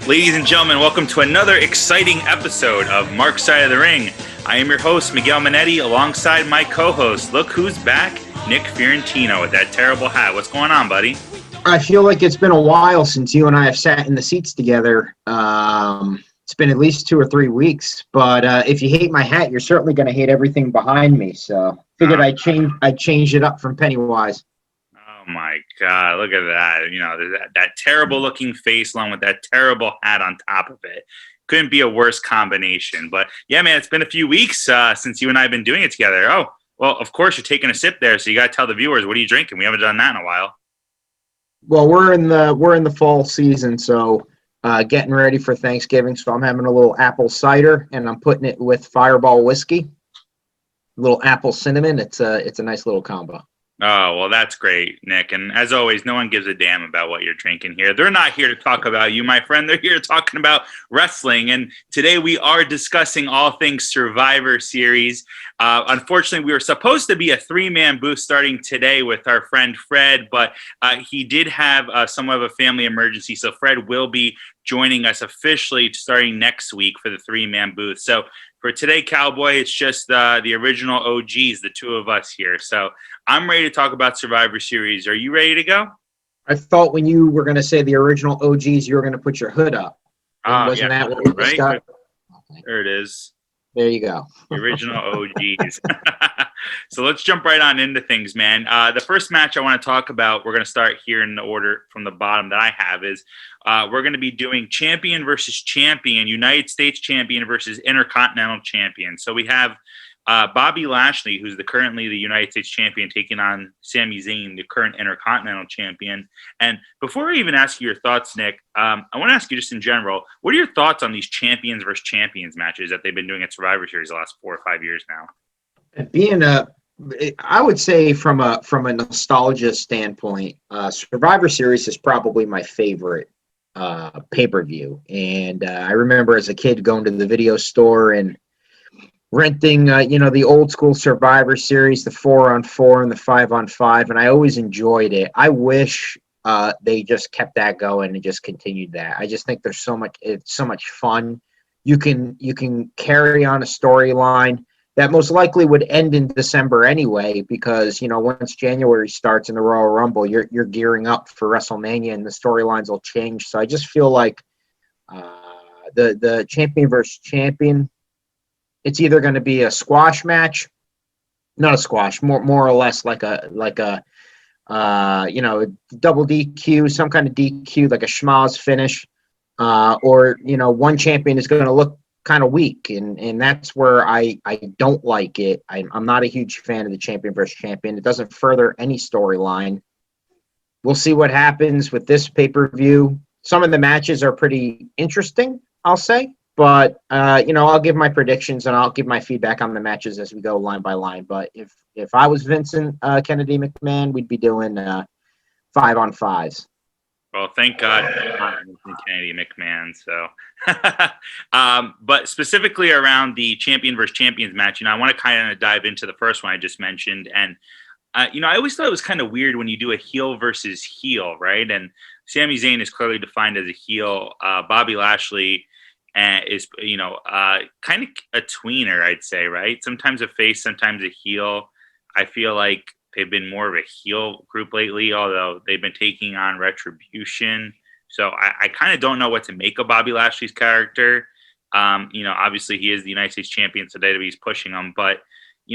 Ladies and gentlemen, welcome to another exciting episode of Mark's Side of the Ring. I am your host, Miguel Minetti, alongside my co-host. Look who's back, Nick Fiorentino with that terrible hat. What's going on, buddy? I feel like it's been a while since you and I have sat in the seats together. It's been at least 2 or 3 weeks, but if you hate my hat, you're certainly going to hate everything behind me. So figured I'd change it up from Pennywise. Oh my God, look at that. You know, that terrible looking face along with that terrible hat on top of it. Couldn't be a worse combination. But yeah, man, it's been a few weeks since you and I have been doing it together. Oh, well, of course you're taking a sip there, so you got to tell the viewers, what are you drinking? We haven't done that in a while. Well, we're in the fall season, so getting ready for Thanksgiving. So I'm having a little apple cider, and I'm putting it with Fireball whiskey, a little apple cinnamon. It's a nice little combo. Oh, well, that's great, Nick. And as always, no one gives a damn about what you're drinking here. They're not here to talk about you, my friend. They're here talking about wrestling. And today we are discussing all things Survivor Series. Unfortunately, we were supposed to be a 3-man booth starting today with our friend Fred, but he did have somewhat of a family emergency. So Fred will be joining us officially starting next week for the 3-man booth. So for today, Cowboy, it's just the original OGs, the two of us here. So I'm ready to talk about Survivor Series. Are you ready to go? I thought when you were going to say the original OGs, you were going to put your hood up. Wasn't that what we discussed? There it is. There you go. The original OGs. So let's jump right on into things, man. The first match I want to talk about, we're going to start here in the order from the bottom that I have is we're going to be doing champion versus champion, United States champion versus Intercontinental champion. So we have Bobby Lashley, who's currently the United States champion, taking on Sami Zayn, the current Intercontinental champion. And before I even ask you your thoughts, Nick, I want to ask you just in general, what are your thoughts on these champions versus champions matches that they've been doing at Survivor Series the last 4 or 5 years now? I would say from a nostalgia standpoint, Survivor Series is probably my favorite pay-per-view. And I remember as a kid going to the video store and renting, the old school Survivor Series, the 4-on-4 and the 5-on-5, and I always enjoyed it. I wish they just kept that going and just continued that. I just think it's so much fun. You can carry on a storyline that most likely would end in December anyway, because once January starts in the Royal Rumble, you're gearing up for WrestleMania and the storylines will change. So I just feel like the champion versus champion, it's either going to be a squash match, not a squash, more or less like a double DQ, some kind of DQ, like a schmoz finish, or one champion is going to look kind of weak, and that's where I don't like it. I'm not a huge fan of the champion versus champion. It doesn't further any storyline. We'll see what happens with this pay-per-view. Some of the matches are pretty interesting, I'll say. But, I'll give my predictions and I'll give my feedback on the matches as we go line by line. But if I was Vincent Kennedy McMahon, we'd be doing 5-on-5s. Well, thank God Vincent Kennedy McMahon. So, but specifically around the champion versus champions match, I want to kind of dive into the first one I just mentioned. And, I always thought it was kind of weird when you do a heel versus heel, right? And Sami Zayn is clearly defined as a heel. Bobby Lashley is kind of a tweener, I'd say, right? Sometimes a face, sometimes a heel. I feel like they've been more of a heel group lately, although they've been taking on Retribution. So I kind of don't know what to make of Bobby Lashley's character. Obviously he is the United States champion, so WWE's pushing him. But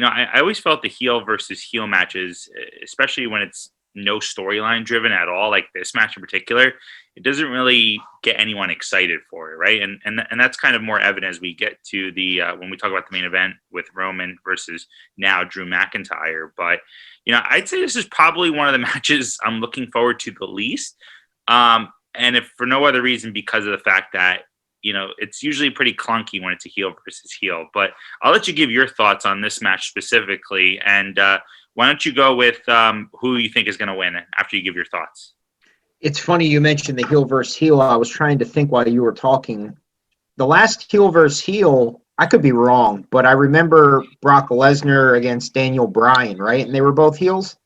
I always felt the heel versus heel matches, especially when it's no storyline driven at all, like this match in particular, it doesn't really get anyone excited for it, right? And that's kind of more evident as we get to the when we talk about the main event with Roman versus now Drew McIntyre. But I'd say this is probably one of the matches I'm looking forward to the least, and if for no other reason because of the fact that it's usually pretty clunky when it's a heel versus heel. But I'll let you give your thoughts on this match specifically, and why don't you go with who you think is going to win after you give your thoughts? It's funny you mentioned the heel versus heel. I was trying to think while you were talking. The last heel versus heel, I could be wrong, but I remember Brock Lesnar against Daniel Bryan, right? And they were both heels.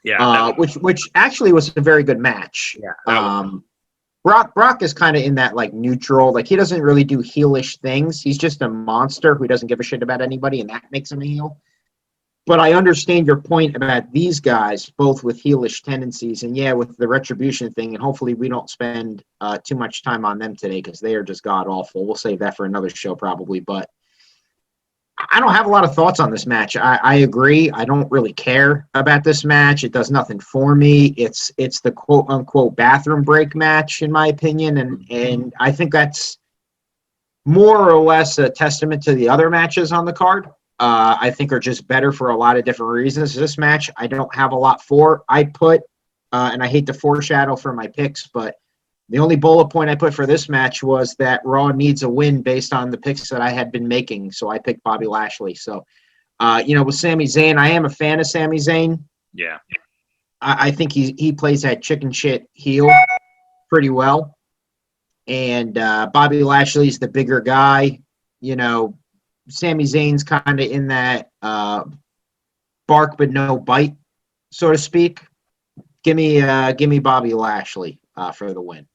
Yeah. Which actually was a very good match. Yeah. Brock is kind of in that like neutral, like he doesn't really do heelish things. He's just a monster who doesn't give a shit about anybody, and that makes him a heel. But I understand your point about these guys, both with heelish tendencies, and yeah, with the retribution thing. And hopefully, we don't spend too much time on them today because they are just god awful. We'll save that for another show probably. But I don't have a lot of thoughts on this match. I agree. I don't really care about this match. It does nothing for me. It's the quote unquote bathroom break match, in my opinion, and I think that's more or less a testament to the other matches on the card. I think are just better for a lot of different reasons. This match, I don't have a lot for. I put, and I hate to foreshadow for my picks, but the only bullet point I put for this match was that Raw needs a win based on the picks that I had been making. So I picked Bobby Lashley. So, with Sami Zayn, I am a fan of Sami Zayn. Yeah. I think he plays that chicken shit heel pretty well. And Bobby Lashley's the bigger guy. Sami Zayn's kind of in that bark but no bite, so to speak. Give me Bobby Lashley for the win.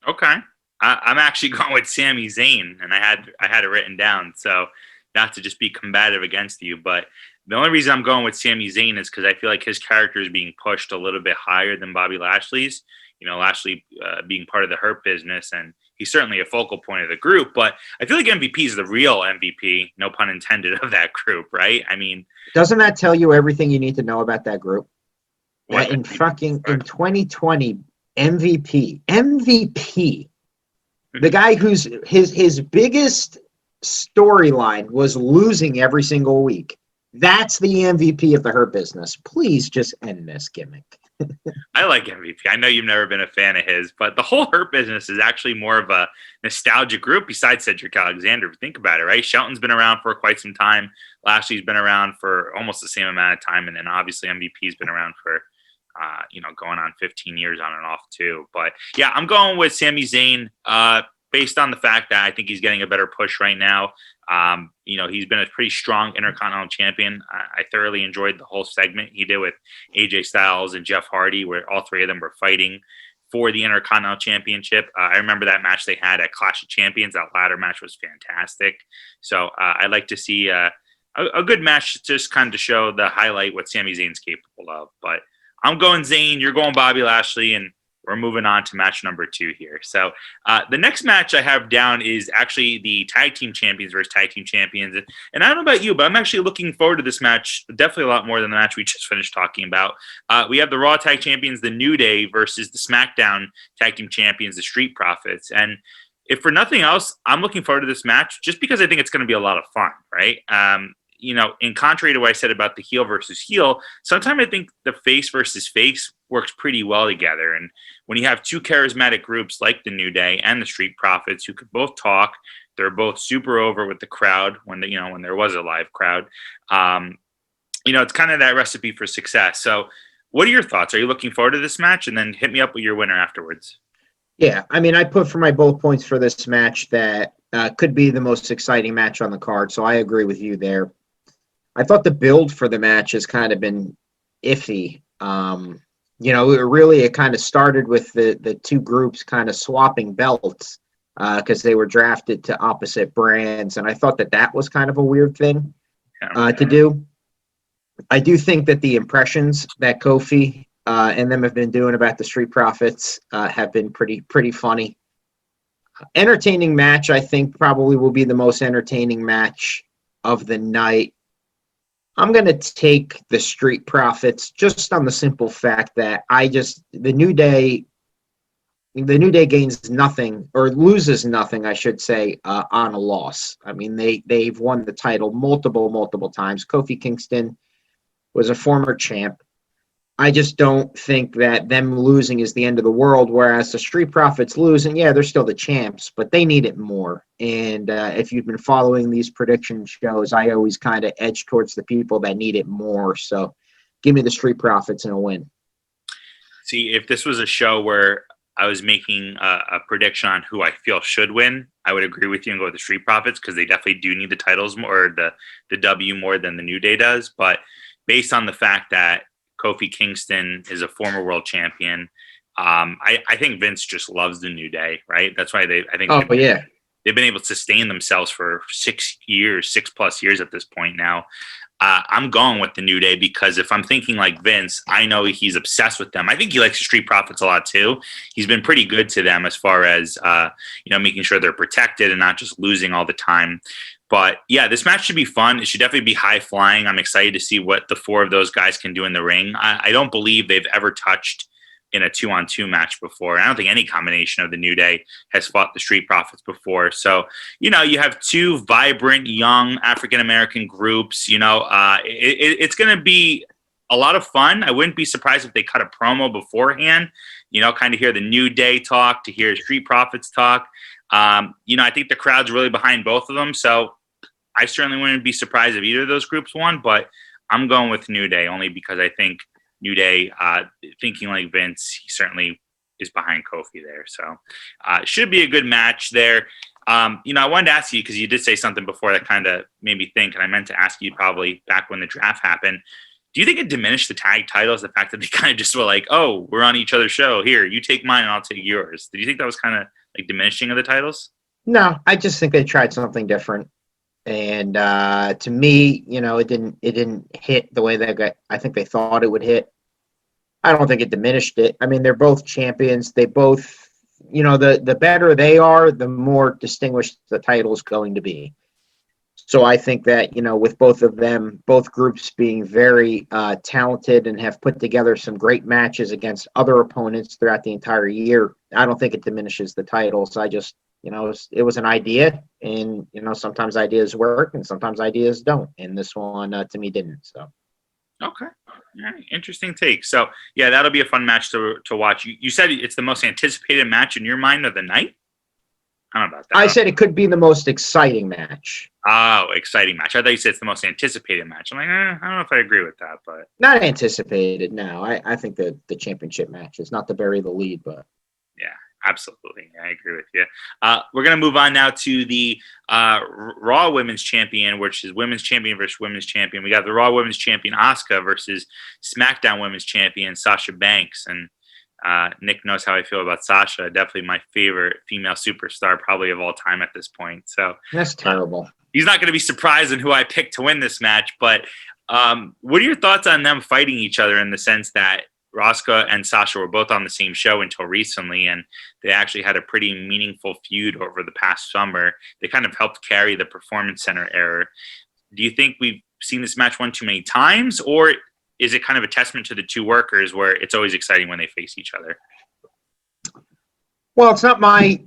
Okay, I'm actually going with Sami Zayn, and I had it written down. So not to just be combative against you, but the only reason I'm going with Sami Zayn is because I feel like his character is being pushed a little bit higher than Bobby Lashley's. Lashley being part of the Hurt Business, and he's certainly a focal point of the group, but I feel like MVP is the real MVP, no pun intended, of that group, right? I mean, doesn't that tell you everything you need to know about that group? That in 2020, MVP, the guy whose his biggest storyline was losing every single week. That's the MVP of the Hurt Business. Please just end this gimmick. I like MVP. I know you've never been a fan of his, but the whole Hurt Business is actually more of a nostalgia group besides Cedric Alexander. Think about it, right? Shelton's been around for quite some time. Lashley's been around for almost the same amount of time. And then obviously MVP's been around for, going on 15 years on and off too. But yeah, I'm going with Sami Zayn based on the fact that I think he's getting a better push right now. He's been a pretty strong Intercontinental Champion. I thoroughly enjoyed the whole segment he did with AJ Styles and Jeff Hardy, where all three of them were fighting for the Intercontinental Championship. I remember that match they had at Clash of Champions. That ladder match was fantastic. So I'd like to see a good match just kind of to show the highlight what Sami Zayn's capable of. But I'm going Zayn, you're going Bobby Lashley, and we're moving on to match number 2 here. So the next match I have down is actually the Tag Team Champions versus Tag Team Champions. And I don't know about you, but I'm actually looking forward to this match definitely a lot more than the match we just finished talking about. We have the Raw Tag Champions, the New Day, versus the Smackdown Tag Team Champions, the Street Profits. And if for nothing else, I'm looking forward to this match just because I think it's going to be a lot of fun, right? In contrary to what I said about the heel versus heel, sometimes I think the face versus face works pretty well together. And when you have two charismatic groups like the New Day and the Street Profits who could both talk, they're both super over with the crowd when there was a live crowd. It's kind of that recipe for success. So what are your thoughts? Are you looking forward to this match? And then hit me up with your winner afterwards. Yeah, I mean, I put for my bullet points for this match that could be the most exciting match on the card. So I agree with you there. I thought the build for the match has kind of been iffy. It kind of started with the two groups kind of swapping belts because they were drafted to opposite brands. And I thought that was kind of a weird thing to do. I do think that the impressions that Kofi and them have been doing about the Street Profits have been pretty funny. Entertaining match, I think probably will be the most entertaining match of the night. I'm going to take the Street Profits just on the simple fact that the New Day gains nothing or loses nothing, I should say, on a loss. I mean, they've won the title multiple times. Kofi Kingston was a former champ. I just don't think that them losing is the end of the world, whereas the Street Profits losing, yeah, they're still the champs, but they need it more. And if you've been following these prediction shows, I always kind of edge towards the people that need it more. So give me the Street Profits and a win. See, if this was a show where I was making a prediction on who I feel should win, I would agree with you and go with the Street Profits because they definitely do need the titles more, or the W more than the New Day does. But based on the fact that Kofi Kingston is a former world champion, I think Vince just loves the New Day, right? That's why Oh yeah. they've been able to sustain themselves for 6 years, 6+ years at this point now. I'm going with the New Day because if I'm thinking like Vince, I know he's obsessed with them. I think he likes the Street Profits a lot too. He's been pretty good to them as far as making sure they're protected and not just losing all the time. But yeah, this match should be fun. It should definitely be high flying. I'm excited to see what the four of those guys can do in the ring. I don't believe they've ever touched in a 2-on-2 match before. I don't think any combination of the New Day has fought the Street Profits before. So, you have two vibrant, young African-American groups. It's going to be a lot of fun. I wouldn't be surprised if they cut a promo beforehand, kind of hear the New Day talk, to hear Street Profits talk. I think the crowd's really behind both of them. So I certainly wouldn't be surprised if either of those groups won, but I'm going with New Day only because I think New Day, thinking like Vince, he certainly is behind Kofi there. So it should be a good match there. I wanted to ask you, because you did say something before that kind of made me think, and I meant to ask you probably back when the draft happened. Do you think it diminished the tag titles, the fact that they kind of just were like, oh, we're on each other's show. Here, you take mine and I'll take yours. Did you think that was kind of like diminishing of the titles? No, I just think they tried something different. And to me, it didn't hit the way I think they thought it would hit. I don't think it diminished it. I mean, they're both champions. They both, the better they are, the more distinguished the title is going to be. So I think that, with both of them, both groups being very talented and have put together some great matches against other opponents throughout the entire year, I don't think it diminishes the titles. I just, it was an idea, and, sometimes ideas work and sometimes ideas don't. And this one, to me, didn't. So. Okay. All right. Interesting take. So, yeah, that'll be a fun match to watch. You said it's the most anticipated match in your mind of the night? I don't know about that. I said it could be the most exciting match. Oh, exciting match. I thought you said it's the most anticipated match. I'm like, I don't know if I agree with that, but. Not anticipated, no. I think the championship match is not to bury the lead, but. Yeah, absolutely. I agree with you. We're going to move on now to the Raw Women's Champion, which is Women's Champion versus Women's Champion. We got the Raw Women's Champion, Asuka, versus Smackdown Women's Champion, Sasha Banks. And Nick knows how I feel about Sasha. Definitely my favorite female superstar probably of all time at this point. So that's terrible. He's not going to be surprised in who I picked to win this match. But what are your thoughts on them fighting each other in the sense that Asuka and Sasha were both on the same show until recently, and they actually had a pretty meaningful feud over the past summer. They kind of helped carry the Performance Center era. Do you think we've seen this match one too many times, or is it kind of a testament to the two workers where it's always exciting when they face each other? Well, it's not my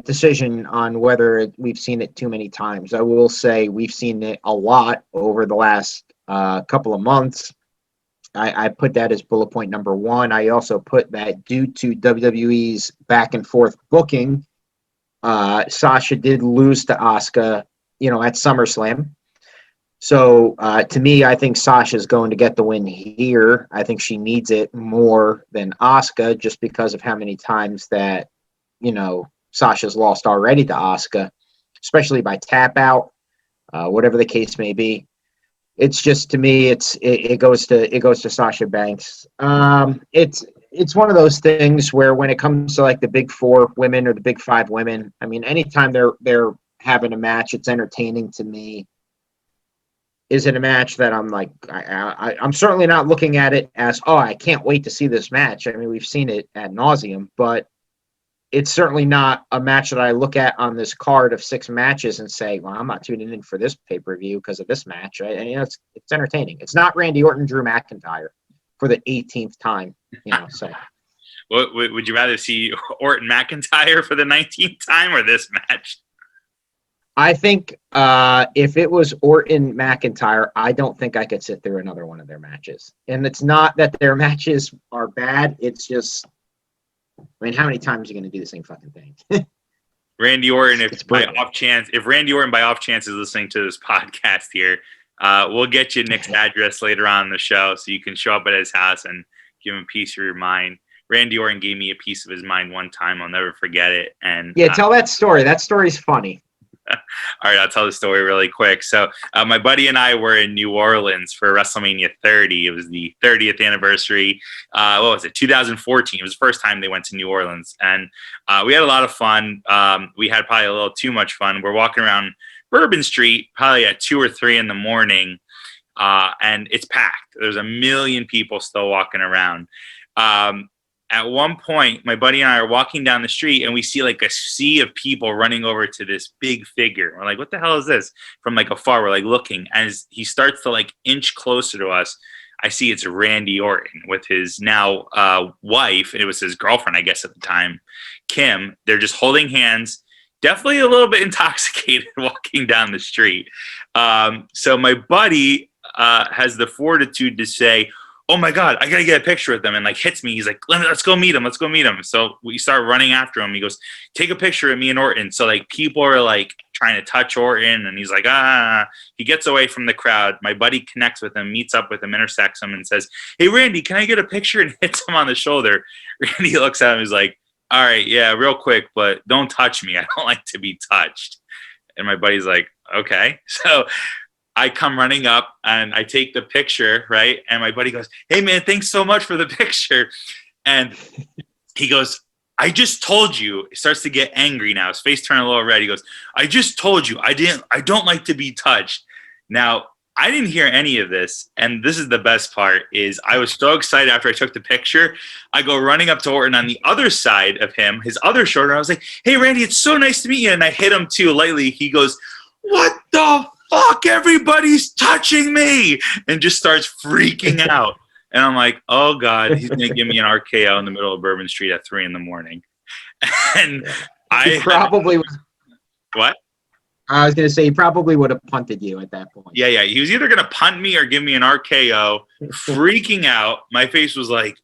decision on whether we've seen it too many times. I will say we've seen it a lot over the last couple of months. I put that as bullet point number one. I also put that due to WWE's back and forth booking, Sasha did lose to Asuka, at SummerSlam. So to me, I think Sasha's going to get the win here. I think she needs it more than Asuka just because of how many times that, Sasha's lost already to Asuka, especially by tap out, whatever the case may be. It's just, to me, it goes to Sasha Banks. It's one of those things where when it comes to like the big four women or the big five women, I mean, anytime they're having a match, it's entertaining to me. Is it a match that I'm like, I'm certainly not looking at it as, oh, I can't wait to see this match. I mean, we've seen it ad nauseum, but it's certainly not a match that I look at on this card of 6 matches and say, well, I'm not tuning in for this pay-per-view because of this match. Right? And, it's entertaining. It's not Randy Orton, Drew McIntyre for the 18th time, so. Would you rather see Orton McIntyre for the 19th time or this match? I think if it was Orton McIntyre, I don't think I could sit through another one of their matches. And it's not that their matches are bad. It's just, I mean, how many times are you going to do the same fucking thing? Randy Orton, if Randy Orton by off chance is listening to this podcast here, we'll get you Nick's address later on in the show so you can show up at his house and give him a piece of your mind. Randy Orton gave me a piece of his mind one time. I'll never forget it. And yeah, tell that story. That story's funny. All right, I'll tell the story really quick. So my buddy and I were in New Orleans for WrestleMania 30. It was the 30th anniversary. What was it? 2014. It was the first time they went to New Orleans, and we had a lot of fun. We had probably a little too much fun. We're walking around Bourbon Street probably at 2 or 3 in the morning, and it's packed. There's a million people still walking around. At one point, my buddy and I are walking down the street, and we see like a sea of people running over to this big figure. We're like, what the hell is this? From like afar, we're like looking. As he starts to like inch closer to us, I see it's Randy Orton with his now wife. It was his girlfriend, I guess, at the time, Kim. They're just holding hands, definitely a little bit intoxicated walking down the street. So my buddy has the fortitude to say, oh my God, I gotta get a picture with them, and like hits me. He's like, let's go meet him. Let's go meet him. So we start running after him. He goes, take a picture of me and Orton. So like people are like trying to touch Orton, and he's like, he gets away from the crowd. My buddy connects with him, meets up with him, intersects him, and says, hey Randy, can I get a picture? And hits him on the shoulder. Randy looks at him, he's like, all right, yeah, real quick, but don't touch me. I don't like to be touched. And my buddy's like, okay. So I come running up and I take the picture, right? And my buddy goes, hey man, thanks so much for the picture. And he goes, I just told you. He starts to get angry now. His face turned a little red. He goes, I just told you I don't like to be touched. Now, I didn't hear any of this. And this is the best part is I was so excited after I took the picture. I go running up to Orton on the other side of him, his other shoulder. I was like, hey Randy, it's so nice to meet you. And I hit him too lightly. He goes, what the fuck, everybody's touching me, and just starts freaking out. And I'm like, oh God, he's going to give me an RKO in the middle of Bourbon Street at 3 a.m. And he probably was. What? I was going to say he probably would have punted you at that point. Yeah. He was either going to punt me or give me an RKO, freaking out. My face was like,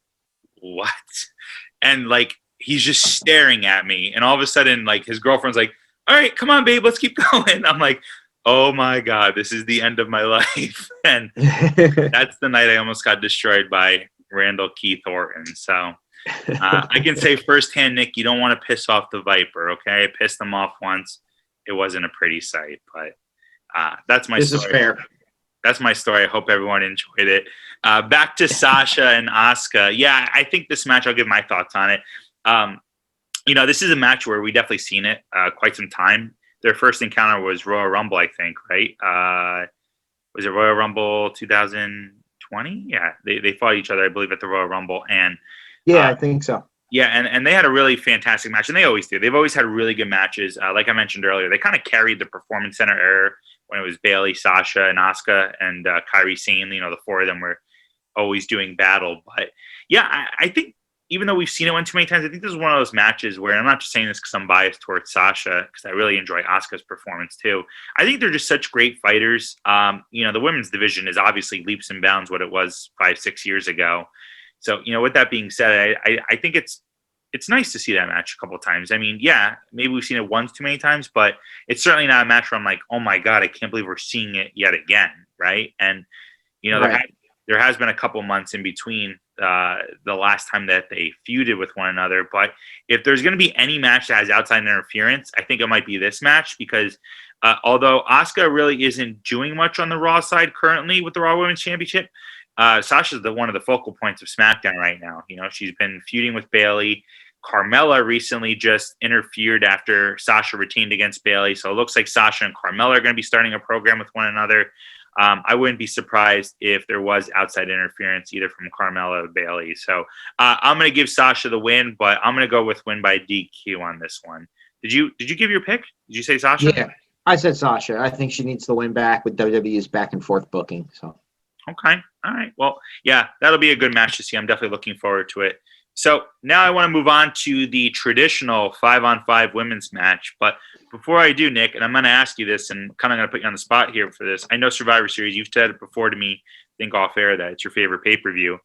what? And like, he's just staring at me. And all of a sudden, like, his girlfriend's like, all right, come on, babe, let's keep going. I'm like, oh my God, this is the end of my life. And that's the night I almost got destroyed by Randall Keith Orton. So I can say firsthand, Nick, you don't want to piss off the Viper, okay? I pissed him off once. It wasn't a pretty sight, but that's my story. This is fair. That's my story. I hope everyone enjoyed it. Back to Sasha and Asuka. Yeah, I think this match, I'll give my thoughts on it. This is a match where we definitely seen it quite some time. Their first encounter was Royal Rumble, I think, right? Was it Royal Rumble 2020? Yeah, they fought each other, I believe, at the Royal Rumble. And yeah, I think so. Yeah, and they had a really fantastic match, and they always do. They've always had really good matches. Like I mentioned earlier, they kind of carried the Performance Center era when it was Bayley, Sasha, and Asuka, and Kairi Sane. The four of them were always doing battle. But yeah, I think even though we've seen it one too many times, I think this is one of those matches where, and I'm not just saying this because I'm biased towards Sasha, because I really enjoy Asuka's performance too. I think they're just such great fighters. The women's division is obviously leaps and bounds what it was 5-6 years ago. So, with that being said, I think it's nice to see that match a couple of times. I mean, yeah, maybe we've seen it once too many times, but it's certainly not a match where I'm like, oh my God, I can't believe we're seeing it yet again, right? And, right. There has been a couple months in between the last time that they feuded with one another. But if there's going to be any match that has outside interference, I think it might be this match because although Asuka really isn't doing much on the Raw side currently with the Raw Women's Championship, Sasha's one of the focal points of SmackDown right now. She's been feuding with Bayley. Carmella recently just interfered after Sasha retained against Bayley. So it looks like Sasha and Carmella are going to be starting a program with one another. I wouldn't be surprised if there was outside interference either from Carmella or Bayley. So I'm going to give Sasha the win, but I'm going to go with win by DQ on this one. Did you give your pick? Did you say Sasha? Yeah, I said Sasha. I think she needs the win back with WWE's back and forth booking. So okay, all right. Well, yeah, that'll be a good match to see. I'm definitely looking forward to it. So now I want to move on to the traditional 5-on-5 women's match. But before I do, Nick, and I'm going to ask you this, and kind of going to put you on the spot here for this. I know Survivor Series, you've said it before to me, I think off air, that it's your favorite pay-per-view.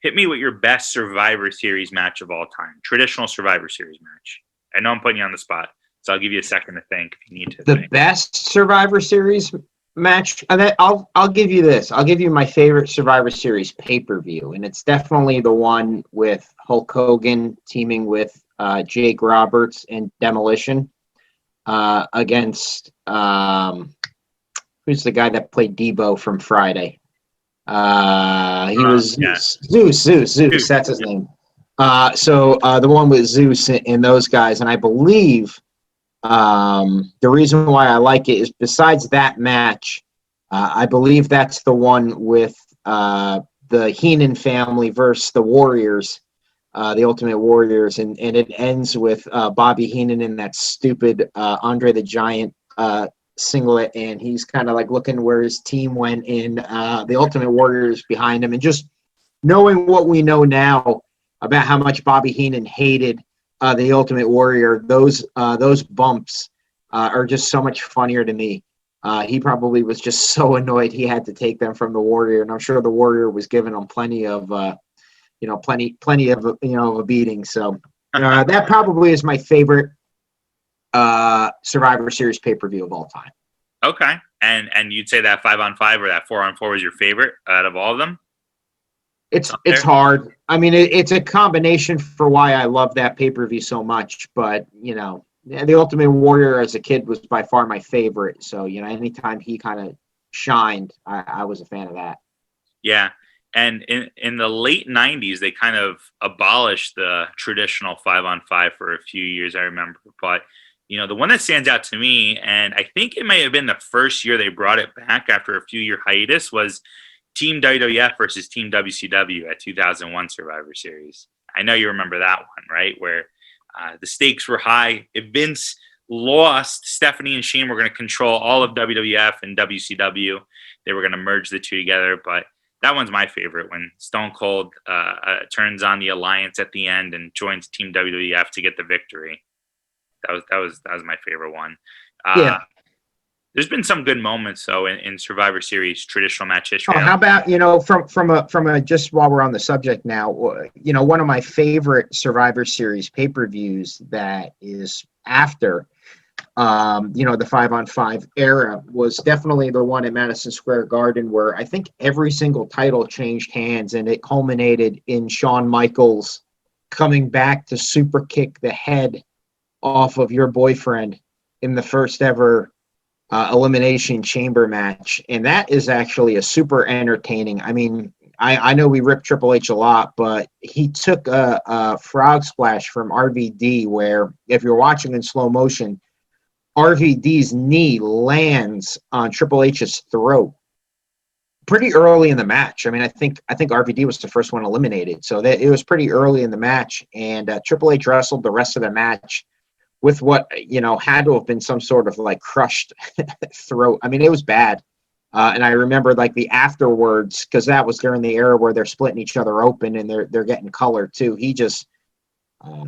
Hit me with your best Survivor Series match of all time. Traditional Survivor Series match. I know I'm putting you on the spot, so I'll give you a second to think if you need to. The best Survivor Series match, I'll give you this. I'll give you my favorite Survivor Series pay-per-view, and it's definitely the one with Hulk Hogan teaming with Jake Roberts and Demolition. against who's the guy that played Debo from Friday? He was Yeah. Zeus. That's his name. So the one with Zeus and those guys, and I believe the reason why I like it is besides that match, I believe that's the one with the Heenan family versus the Warriors, the Ultimate Warriors, and it ends with Bobby Heenan in that stupid Andre the Giant singlet, and he's kind of like looking where his team went in the Ultimate Warriors behind him, and just knowing what we know now about how much Bobby Heenan hated the Ultimate Warrior, those bumps are just so much funnier to me. He probably was just so annoyed he had to take them from the Warrior, and I'm sure the Warrior was giving him plenty of plenty of of a beating. So that probably is my favorite Survivor Series pay-per-view of all time. Okay, and you'd say that 5-on-5 or that 4-on-4 was your favorite out of all of them? It's hard. I mean, it's a combination for why I love that pay-per-view so much. But the Ultimate Warrior as a kid was by far my favorite. So anytime he kind of shined, I was a fan of that. Yeah, and in the late '90s, they kind of abolished the traditional 5-on-5 for a few years. I remember, but the one that stands out to me, and I think it may have been the first year they brought it back after a few-year hiatus, was Team WWF versus Team WCW at 2001 Survivor Series. I know you remember that one, right? Where the stakes were high. If Vince lost, Stephanie and Shane were going to control all of WWF and WCW. They were going to merge the two together. But that one's my favorite, when Stone Cold turns on the Alliance at the end and joins Team WWF to get the victory. That was my favorite one. Yeah. There's been some good moments though in Survivor Series traditional match history. Oh, how about from a just while we're on the subject now, one of my favorite Survivor Series pay-per-views that is after the 5-on-5 era was definitely the one at Madison Square Garden, where I think every single title changed hands, and it culminated in Shawn Michaels coming back to super kick the head off of your boyfriend in the first ever elimination chamber match. And that is actually a super entertaining. I mean, I know we rip Triple H a lot, but he took a frog splash from RVD, where if you're watching in slow motion, RVD's knee lands on Triple H's throat pretty early in the match. I mean, I think RVD was the first one eliminated, so that it was pretty early in the match, and Triple H wrestled the rest of the match with what had to have been some sort of like crushed throat. I mean, it was bad. And I remember like the afterwards, because that was during the era where they're splitting each other open and they're getting color too. He just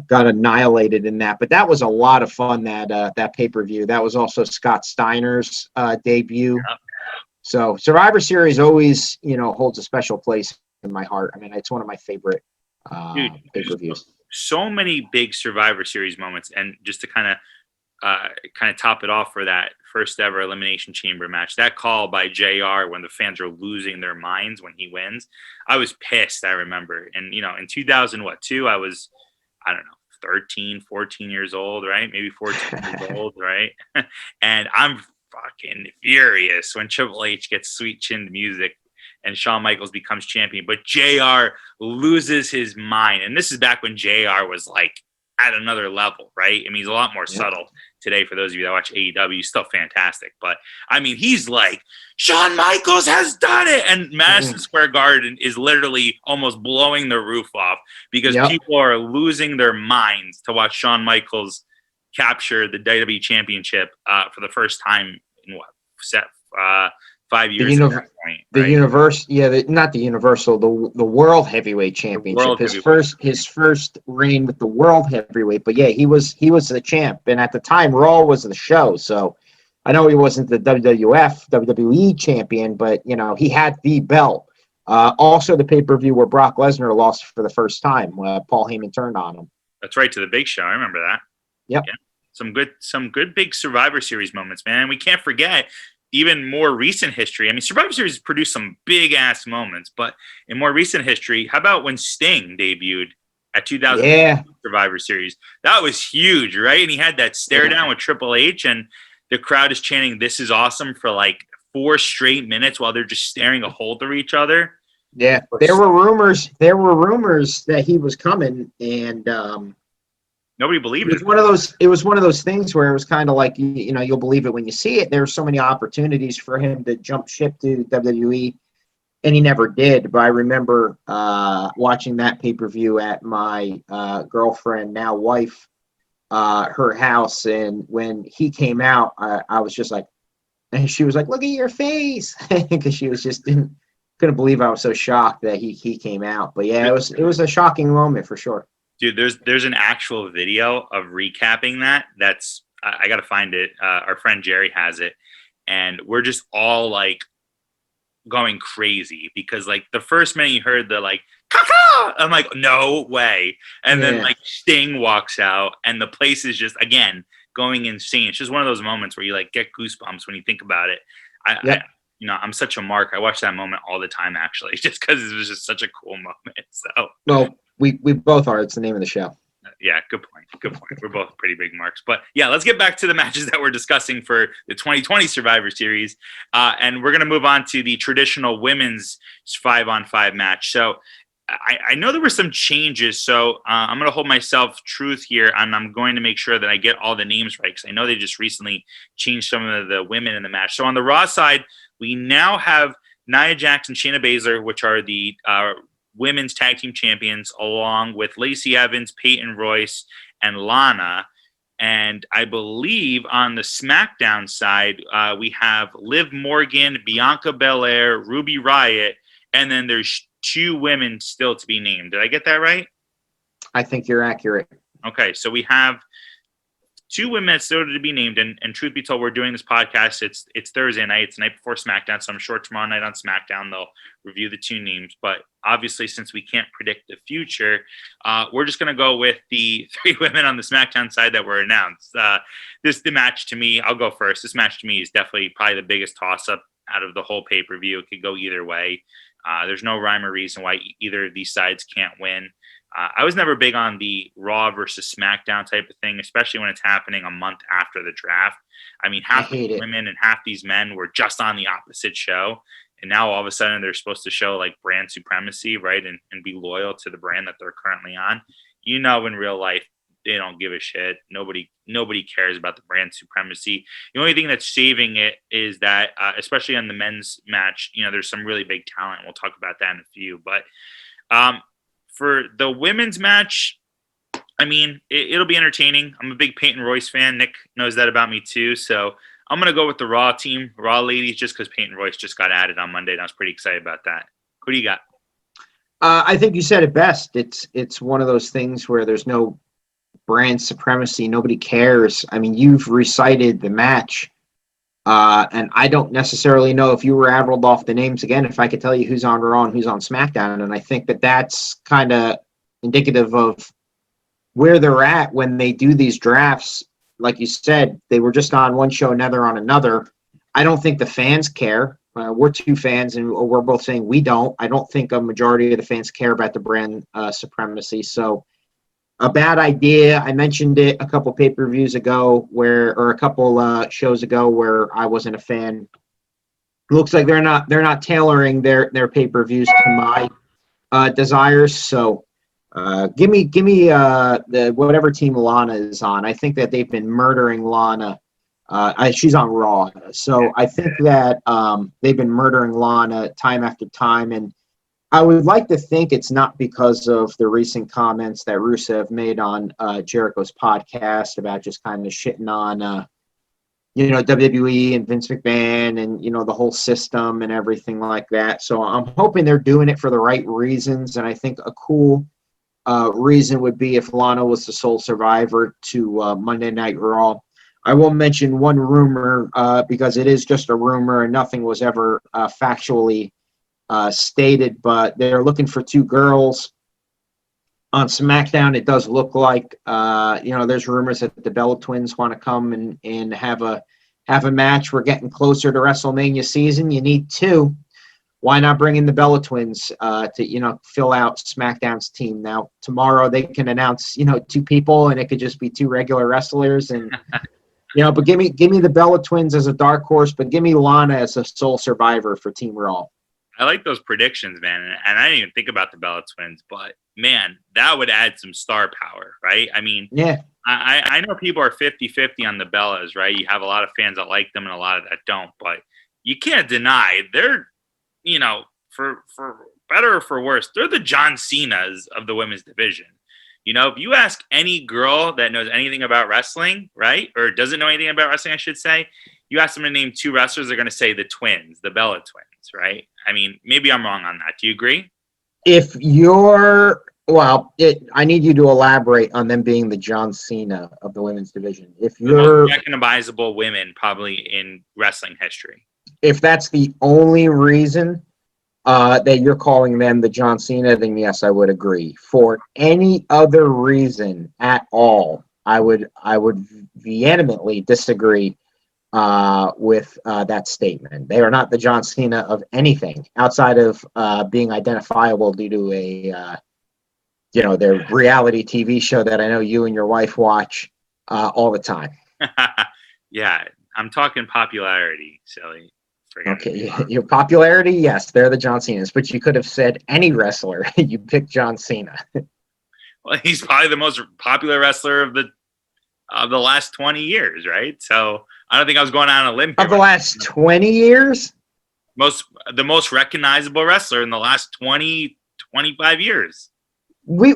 got annihilated in that. But that was a lot of fun, that pay-per-view. That was also Scott Steiner's debut. Yeah. So Survivor Series always holds a special place in my heart. I mean, it's one of my favorite pay-per-views. So many big Survivor Series moments, and just to kind of top it off for that first ever Elimination Chamber match, that call by JR when the fans are losing their minds when he wins, I was pissed. I remember, and in 2002, I was, I don't know, 13, 14 years old, right? Maybe 14 years old, right? And I'm fucking furious when Triple H gets sweet chinned music and Shawn Michaels becomes champion, but JR loses his mind. And this is back when JR was like at another level, right? I mean, he's a lot more subtle today for those of you that watch AEW. He's still fantastic. But, I mean, he's like, Shawn Michaels has done it! And Madison Square Garden is literally almost blowing the roof off because people are losing their minds to watch Shawn Michaels capture the WWE Championship for the first time in 5 years. Not the Universal, the World Heavyweight Championship. His first reign with the World Heavyweight. But yeah, he was the champ, and at the time, Raw was the show. So I know he wasn't the WWE champion, but he had the belt. Also, the pay-per-view where Brock Lesnar lost for the first time. Paul Heyman turned on him. That's right, to the Big Show. I remember that. Yep. Yeah. Some good big Survivor Series moments, man. And we can't forget even more recent history. I mean, Survivor Series has produced some big-ass moments, but in more recent history, how about when Sting debuted at 2000? Yeah. Survivor Series. That was huge, right? And he had that stare down with Triple H, and the crowd is chanting, "This is awesome," for like 4 straight minutes while they're just staring a hole through each other. Yeah, there were rumors. There were rumors that he was coming, and nobody believed it. It was one of those things where it was kind of like you'll believe it when you see it. There were so many opportunities for him to jump ship to WWE, and he never did. But I remember watching that pay-per-view at my girlfriend, now wife, her house, and when he came out, I was just like, and she was like, "Look at your face," because she was just couldn't believe I was so shocked that he came out. But yeah, it was a shocking moment for sure. Dude, there's an actual video of recapping that. That's I got to find it. Our friend Jerry has it, and we're just all like going crazy because like the first minute you heard the like Kaka! I'm like, no way. And then like Sting walks out and the place is just again going insane. It's just one of those moments where you like get goosebumps when you think about it. I'm such a mark. I watch that moment all the time actually, just because it was just such a cool moment. So well, we both are. It's the name of the show. Yeah, good point. Good point. We're both pretty big marks. But yeah, let's get back to the matches that we're discussing for the 2020 Survivor Series. And we're going to move on to the traditional women's 5-on-5 match. So I know there were some changes. So I'm going to hold myself truth here. And I'm going to make sure that I get all the names right because I know they just recently changed some of the women in the match. So on the Raw side, we now have Nia Jax and Shayna Baszler, which are the women's tag team champions, along with Lacey Evans, Peyton Royce, and Lana. And I believe on the SmackDown side, we have Liv Morgan, Bianca Belair, Ruby Riott, and then there's 2 women still to be named. Did I get that right? I think you're accurate. Okay, so we have 2 women still to be named, and truth be told, we're doing this podcast. It's Thursday night. It's the night before SmackDown, so I'm sure tomorrow night on SmackDown they'll review the 2 names. But obviously, since we can't predict the future, we're just going to go with the 3 women on the SmackDown side that were announced. The match to me, I'll go first. This match to me is definitely probably the biggest toss-up out of the whole pay-per-view. It could go either way. There's no rhyme or reason why either of these sides can't win. I was never big on the Raw versus SmackDown type of thing, especially when it's happening a month after the draft. I mean, half the women and half these men were just on the opposite show. And now all of a sudden they're supposed to show like brand supremacy, right? And be loyal to the brand that they're currently on. In real life, they don't give a shit. Nobody cares about the brand supremacy. The only thing that's saving it is that, especially on the men's match, there's some really big talent. We'll talk about that in a few. But for the women's match, I mean, it'll be entertaining. I'm a big Peyton Royce fan. Nick knows that about me too. So I'm going to go with the Raw team, Raw ladies, just because Peyton Royce just got added on Monday, and I was pretty excited about that. Who do you got? I think you said it best. It's one of those things where there's no brand supremacy. Nobody cares. I mean, you've recited the match, and I don't necessarily know if you rattled off the names again, if I could tell you who's on Raw and who's on SmackDown. And I think that's kind of indicative of where they're at when they do these drafts. Like you said, they were just on one show, now they're on another. I don't think the fans care. We're 2 fans, and we're both saying we don't. I don't think a majority of the fans care about the brand supremacy. So a bad idea. I mentioned it a couple pay-per-views ago or a couple shows ago where I wasn't a fan. Looks like they're not tailoring their pay-per-views to my desires. So give me the whatever team Lana is on. I think that they've been murdering Lana. She's on Raw. So I think that they've been murdering Lana time after time, and I would like to think it's not because of the recent comments that Rusev made on Jericho's podcast about just kind of shitting on, WWE and Vince McMahon and, the whole system and everything like that. So I'm hoping they're doing it for the right reasons. And I think a cool reason would be if Lana was the sole survivor to Monday Night Raw. I will mention one rumor because it is just a rumor and nothing was ever factually stated, but they're looking for 2 girls on SmackDown. It does look like there's rumors that the Bella Twins want to come and have a match. We're getting closer to WrestleMania season. You need 2. why not bring in the Bella Twins to fill out SmackDown's team? Now tomorrow they can announce 2 people, and it could just be 2 regular wrestlers, and but give me the Bella Twins as a dark horse, but give me Lana as a sole survivor for Team Raw. I like those predictions, man. And I didn't even think about the Bella Twins, but man, that would add some star power, right? I mean, yeah, I know people are 50-50 on the Bellas, right? You have a lot of fans that like them and a lot of that don't, but you can't deny they're, for better or for worse, they're the John Cenas of the women's division. If you ask any girl that knows anything about wrestling, right, or doesn't know anything about wrestling, I should say, you ask them to name 2 wrestlers, they're going to say the twins, the Bella Twins, right? I mean, maybe I'm wrong on that. Do you agree? If I need you to elaborate on them being the John Cena of the women's division. If the most recognizable women probably in wrestling history. If that's the only reason that you're calling them the John Cena, then yes, I would agree. For any other reason at all, I would vehemently disagree with that statement. They are not the John Cena of anything outside of being identifiable due to their reality TV show that I know you and your wife watch all the time. Yeah, I'm talking popularity, silly. Okay, your popularity, yes, they're the John Cenas, but you could have said any wrestler. You picked John Cena. Well, he's probably the most popular wrestler of the last 20 years, right? So I don't think I was going on a limb here. Of the last 20 years? The most recognizable wrestler in the last 20, 25 years. We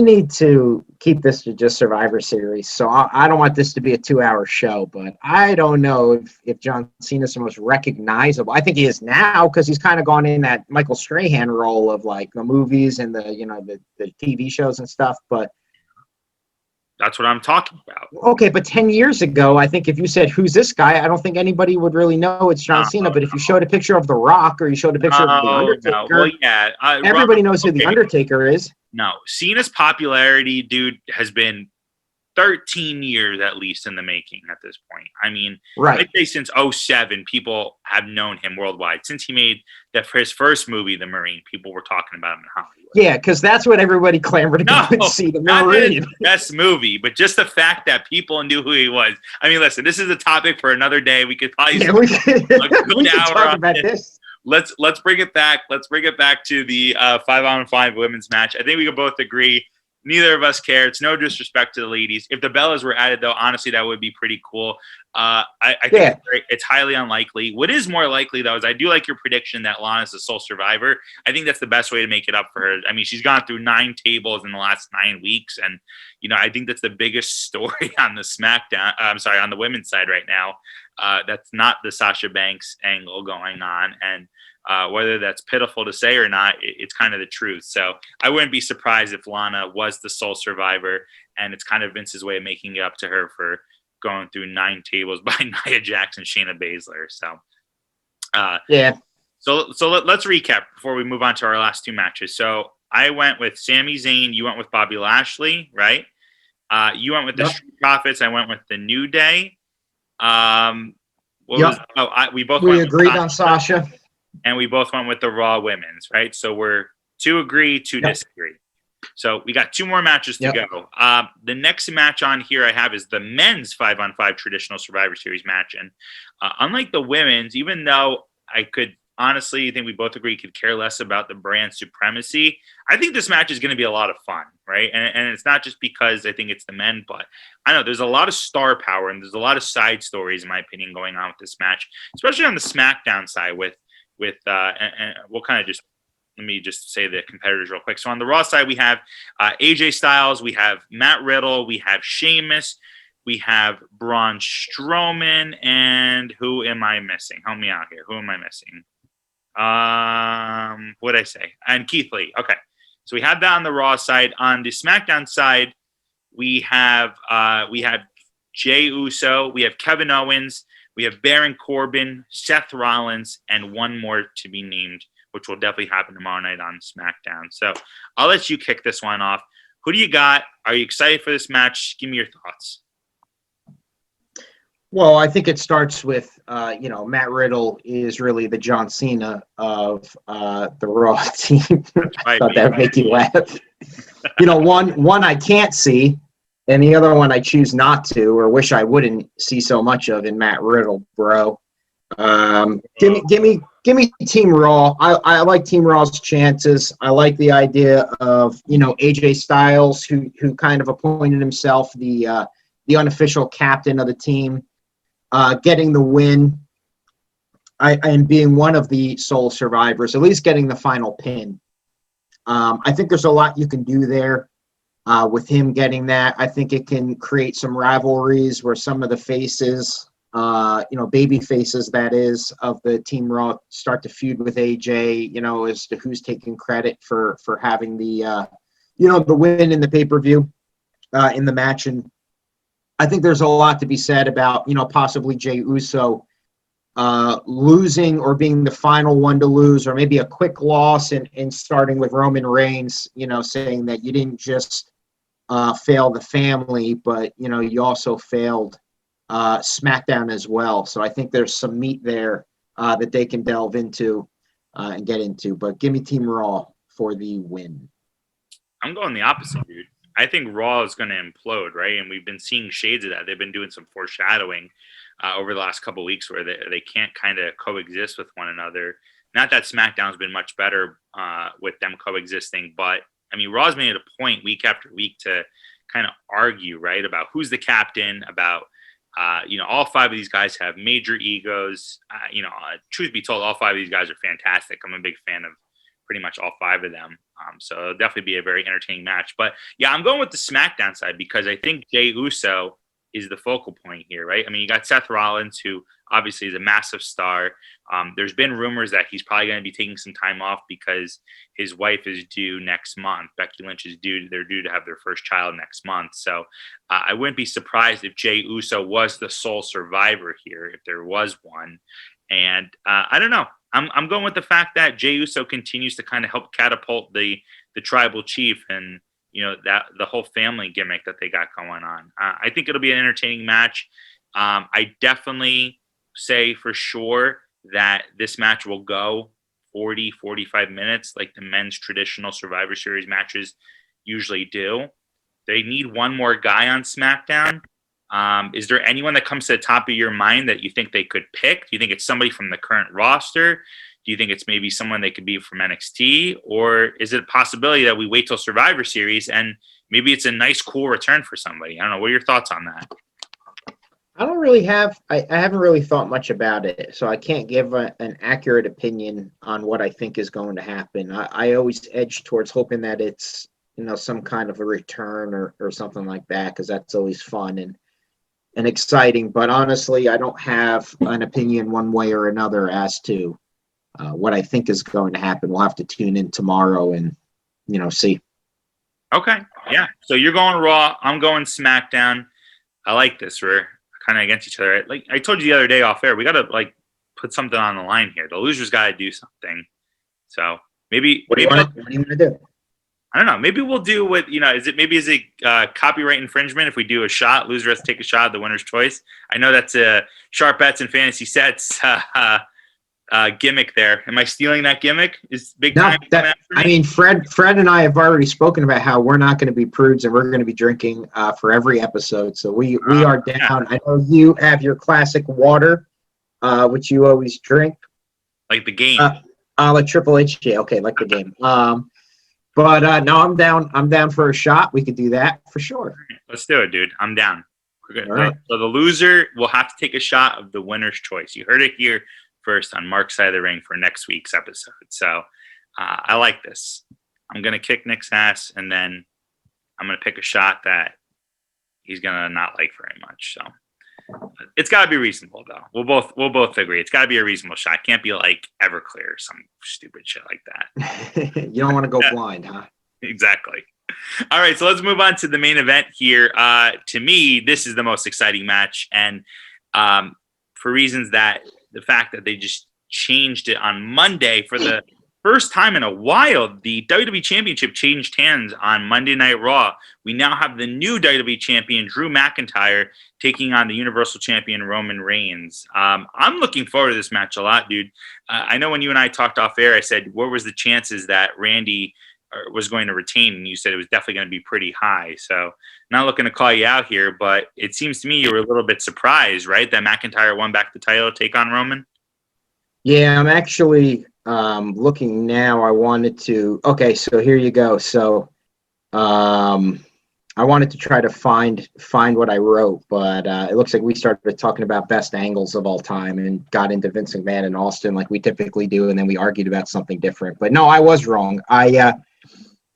need to keep this to just Survivor Series. So I don't want this to be a 2-hour show, but I don't know if John Cena's the most recognizable. I think he is now because he's kind of gone in that Michael Strahan role of like the movies and the TV shows and stuff. But that's what I'm talking about. Okay, but 10 years ago, I think if you said, who's this guy? I don't think anybody would really know it's John Cena. But if you showed a picture of The Rock or you showed a picture of The Undertaker, well, yeah, everybody knows who The Undertaker is. No, Cena's popularity, dude, has been 13 years at least in the making at this point. I mean, right. I'd say since 2007, people have known him worldwide. Since he made his first movie, The Marine, people were talking about him in Hollywood. Yeah, because that's what everybody clamored to go and see, The Marine. Not the best movie, but just the fact that people knew who he was. I mean, listen, this is a topic for another day. We could probably we can talk about this. Let's bring it back. Let's bring it back to the 5-on-5 women's match. I think we can both agree. Neither of us care. It's no disrespect to the ladies. If the Bellas were added, though, honestly, that would be pretty cool. I think it's highly unlikely. What is more likely, though, is I do like your prediction that Lana's the sole survivor. I think that's the best way to make it up for her. I mean, she's gone through 9 tables in the last 9 weeks, and I think that's the biggest story on the SmackDown. I'm sorry, on the women's side right now. That's not the Sasha Banks angle going on, and whether that's pitiful to say or not, it's kind of the truth. So I wouldn't be surprised if Lana was the sole survivor, and it's kind of Vince's way of making it up to her for going through 9 tables by Nia Jax and Shayna Baszler. So, yeah. So let's recap before we move on to our last 2 matches. So I went with Sami Zayn. You went with Bobby Lashley, right? You went with the Street Profits. I went with the New Day. We agreed on Sasha. And we both went with the Raw women's, right? So we're 2 agree, 2 disagree. So we got 2 more matches to go. The next match on here I have is the men's 5-on-5 traditional Survivor Series match. And unlike the women's, even though I could honestly think we both agree could care less about the brand supremacy, I think this match is going to be a lot of fun, right? And it's not just because I think it's the men, but I know there's a lot of star power and there's a lot of side stories, in my opinion, going on with this match, especially on the SmackDown side with and we'll kind of let me just say the competitors real quick. So on the Raw side, we have AJ Styles, we have Matt Riddle, we have Sheamus, we have Braun Strowman, and who am I missing? Help me out here. Who am I missing? What'd I say? And Keith Lee. Okay. So we have that on the Raw side. On the SmackDown side, we have Jey Uso, we have Kevin Owens, we have Baron Corbin, Seth Rollins, and one more to be named, which will definitely happen tomorrow night on SmackDown. So I'll let you kick this one off. Who do you got? Are you excited for this match? Give me your thoughts. Well, I think it starts with, Matt Riddle is really the John Cena of the Raw team. I Right, thought that would make you laugh. One I can't see, and the other one I choose not to, or wish I wouldn't see so much of in Matt Riddle, bro. Give me Team Raw. I like Team Raw's chances. I like the idea of AJ Styles, who kind of appointed himself the unofficial captain of the team, getting the win, and being one of the sole survivors, at least getting the final pin. I think there's a lot you can do there with him getting that. I think it can create some rivalries where some of the faces, baby faces, that is, of the Team Raw start to feud with AJ, as to who's taking credit for having the win in the pay-per-view in the match. And I think there's a lot to be said about, possibly Jey Uso losing or being the final one to lose, or maybe a quick loss and starting with Roman Reigns, saying that you didn't just fail the family, but, you also failed Smackdown as well. So I think there's some meat there that they can delve into and get into. But give me Team Raw for the win. I'm going the opposite, dude. I think Raw is going to implode, right? And we've been seeing shades of that. They've been doing some foreshadowing over the last couple of weeks where they can't kind of coexist with one another. Not that SmackDown's been much better with them coexisting, but I mean, Raw's made it a point week after week to kind of argue, right, about who's the captain, about all five of these guys have major egos. Truth be told, all five of these guys are fantastic. I'm a big fan of pretty much all five of them. So it'll definitely be a very entertaining match. But yeah, I'm going with the SmackDown side because I think Jey Uso is the focal point here, right? I mean, you got Seth Rollins, who obviously is a massive star. There's been rumors that he's probably going to be taking some time off because his wife is due next month. Becky Lynch is due. They're due to have their first child next month. So I wouldn't be surprised if Jey Uso was the sole survivor here, if there was one. And I don't know. I'm going with the fact that Jey Uso continues to kind of help catapult the tribal chief and that the whole family gimmick that they got going on. I think it'll be an entertaining match. I definitely say for sure that this match will go 40, 45 minutes like the men's traditional Survivor Series matches usually do. They need one more guy on SmackDown. Is there anyone that comes to the top of your mind that you think they could pick? Do you think it's somebody from the current roster? Do you think it's maybe someone they could be from NXT? Or is it a possibility that we wait till Survivor Series and maybe it's a nice, cool return for somebody? I don't know. What are your thoughts on that? I don't really have, I haven't really thought much about it, so I can't give an accurate opinion on what I think is going to happen. I always edge towards hoping that it's, some kind of a return or something like that, because that's always fun and exciting. But honestly, I don't have an opinion one way or another as to what I think is going to happen. We'll have to tune in tomorrow and, see. Okay. Yeah. So you're going Raw. I'm going SmackDown. I like this. We're kind of against each other. Like I told you the other day off air, we got to put something on the line here. The loser's got to do something. So maybe What do you want to do? I don't know. Maybe we'll do what is it copyright infringement if we do a shot? Loser has to take a shot at the winner's choice. I know that's a sharp bets and fantasy sets gimmick there. Am I stealing that gimmick? Is big time? Fred and I have already spoken about how we're not going to be prudes and we're going to be drinking for every episode. So we are down. Yeah. I know you have your classic water, which you always drink. Like the game. Like Triple H. Yeah, okay, like the game. But no, I'm down. I'm down for a shot. We could do that for sure. Let's do it, dude. I'm down. We're good. Right. So the loser will have to take a shot of the winner's choice. You heard it here first on Mark's Side of the Ring for next week's episode. So I like this. I'm gonna kick Nick's ass, and then I'm gonna pick a shot that he's gonna not like very much. So it's got to be reasonable, though. We'll both agree it's got to be a reasonable shot. Can't be like Everclear or some stupid shit like that. You don't want to go blind, huh? Exactly. All right, so let's move on to the main event here. To me, this is the most exciting match, and for reasons that the fact that they just changed it on Monday for the first time in a while, the WWE Championship changed hands on Monday Night Raw. We now have the new WWE Champion, Drew McIntyre, taking on the Universal Champion, Roman Reigns. I'm looking forward to this match a lot, dude. I know when you and I talked off air, I said, what was the chances that Randy was going to retain? And you said it was definitely going to be pretty high. So not looking to call you out here, but it seems to me you were a little bit surprised, right? That McIntyre won back the title to take on Roman? Yeah, I'm actually looking now. I wanted to. Okay, so here you go. So I wanted to try to find what I wrote, but it looks like we started talking about best angles of all time and got into Vince McMahon and Austin like we typically do, and then we argued about something different. But no, I was wrong.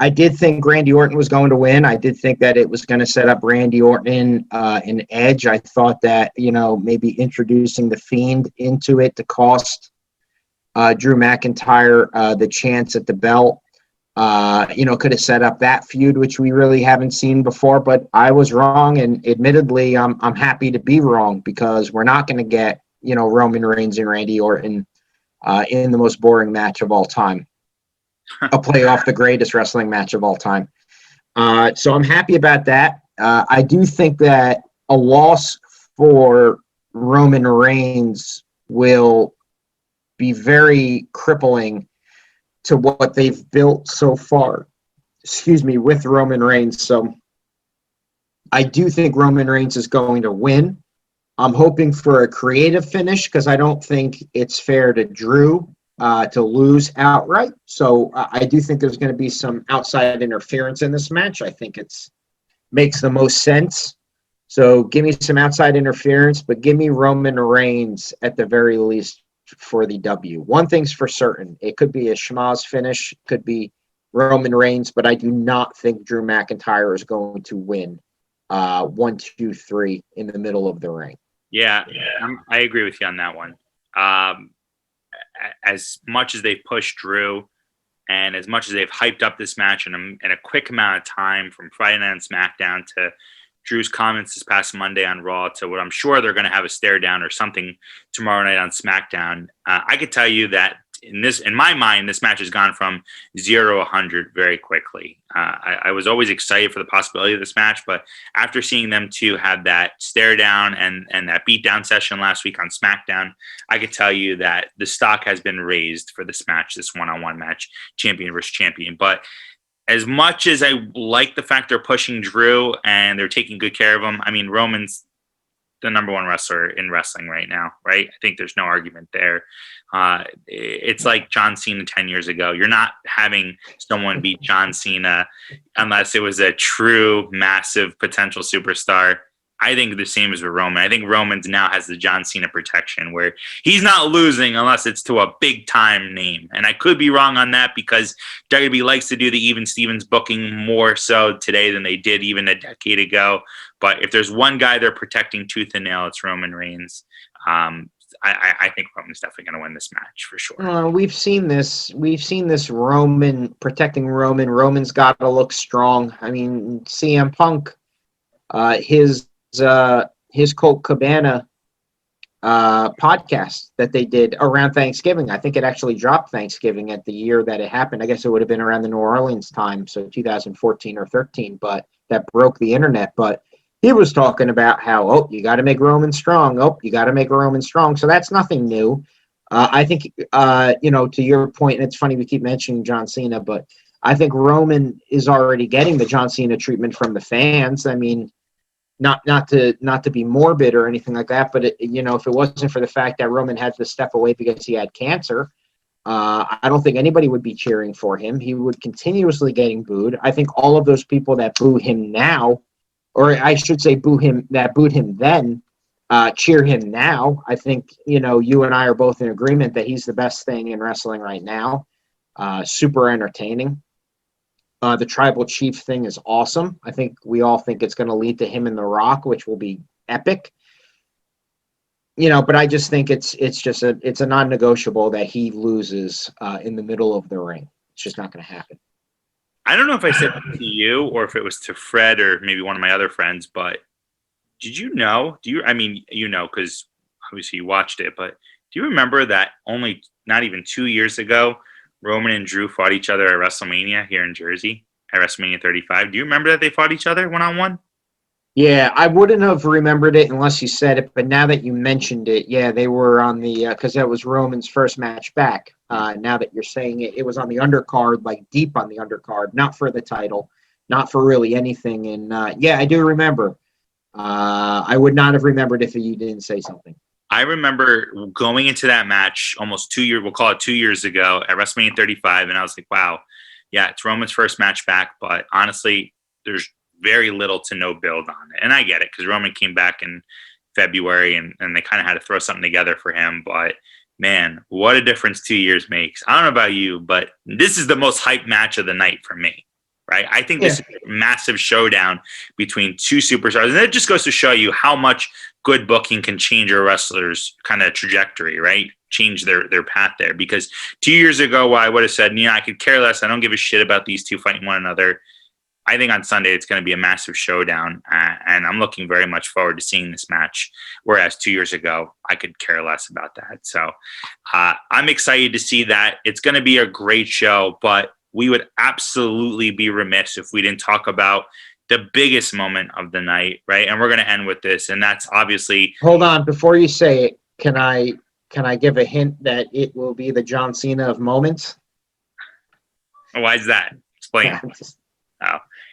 I did think Randy Orton was going to win. I did think that it was going to set up Randy Orton an edge. I thought that, maybe introducing the Fiend into it to cost Drew McIntyre the chance at the belt, could have set up that feud, which we really haven't seen before. But I was wrong, and admittedly, I'm happy to be wrong, because we're not going to get, Roman Reigns and Randy Orton in the most boring match of all time. A playoff the greatest wrestling match of all time. So I'm happy about that. I do think that a loss for Roman Reigns will be very crippling to what they've built so far, with Roman Reigns. So I do think Roman Reigns is going to win. I'm hoping for a creative finish, because I don't think it's fair to Drew to lose outright. So I do think there's going to be some outside interference in this match. I think it's makes the most sense. So give me some outside interference, but give me Roman Reigns at the very least for the W. One thing's for certain. It could be a schmaz finish, could be Roman Reigns, but I do not think Drew McIntyre is going to win 1, 2, 3 in the middle of the ring. Yeah, I agree with you on that one. As much as they've pushed Drew and as much as they've hyped up this match in a quick amount of time, from Friday Night on SmackDown to Drew's comments this past Monday on Raw to what I'm sure they're going to have a stare down or something tomorrow night on SmackDown, I could tell you that in my mind, this match has gone from 0 to 100 very quickly. I was always excited for the possibility of this match, but after seeing them two have that stare down and that beatdown session last week on SmackDown, I could tell you that the stock has been raised for this match, this one-on-one match, champion versus champion. But as much as I like the fact they're pushing Drew and they're taking good care of him, I mean, Roman's the number one wrestler in wrestling right now, right? I think there's no argument there. It's like John Cena 10 years ago. You're not having someone beat John Cena unless it was a true, massive potential superstar. I think the same as with Roman. I think Roman's now has the John Cena protection where he's not losing unless it's to a big time name. And I could be wrong on that, because WWE likes to do the even Stevens booking more so today than they did even a decade ago. But if there's one guy they're protecting tooth and nail, it's Roman Reigns. I think Roman's definitely going to win this match for sure. We've seen this. We've seen this Roman protecting Roman. Roman's got to look strong. I mean, CM Punk, his Colt Cabana podcast that they did around Thanksgiving. I think it actually dropped Thanksgiving at the year that it happened. I guess it would have been around the New Orleans time, so 2014 or 13, but that broke the internet. But he was talking about how, you got to make Roman strong. You got to make Roman strong. So that's nothing new. I think, to your point, and it's funny we keep mentioning John Cena, but I think Roman is already getting the John Cena treatment from the fans. I mean, not to be morbid or anything like that, but if it wasn't for the fact that Roman had to step away because he had cancer, I don't think anybody would be cheering for him. He would continuously getting booed. I think all of those people that boo him now, or I should say booed him then, cheer him now. I think, you and I are both in agreement that he's the best thing in wrestling right now. Super entertaining. The tribal chief thing is awesome. I think we all think it's going to lead to him and The Rock, which will be epic. But I just think it's a non-negotiable that he loses in the middle of the ring. It's just not going to happen. I don't know if I said it to you or if it was to Fred or maybe one of my other friends, but did you know? Because obviously you watched it, but do you remember that only not even 2 years ago, Roman and Drew fought each other at WrestleMania here in Jersey at WrestleMania 35. Do you remember that they fought each other one-on-one? Yeah, I wouldn't have remembered it unless you said it, but now that you mentioned it, yeah, they were on the because that was Roman's first match back. Now that you're saying it, it was on the undercard, like deep on the undercard, not for the title, not for really anything. And yeah, I do remember. I would not have remembered if you didn't say something. I remember going into that match almost 2 years, we'll call it 2 years ago at WrestleMania 35, and I was like, wow, yeah, it's Roman's first match back, but honestly, there's very little to no build on it. And I get it, because Roman came back in February, and they kind of had to throw something together for him, but man, what a difference 2 years makes. I don't know about you, but this is the most hyped match of the night for me. Right, I think this is a massive showdown between two superstars, and it just goes to show you how much good booking can change a wrestler's kind of trajectory, right? Change their path there. Because 2 years ago, I would have said, I could care less. I don't give a shit about these two fighting one another. I think on Sunday it's going to be a massive showdown, and I'm looking very much forward to seeing this match. Whereas 2 years ago, I could care less about that. So I'm excited to see that. It's going to be a great show, but we would absolutely be remiss if we didn't talk about the biggest moment of the night, right? And we're going to end with this, and that's obviously. Hold on, before you say it, can I give a hint that it will be the John Cena of moments? Why is that? Explain.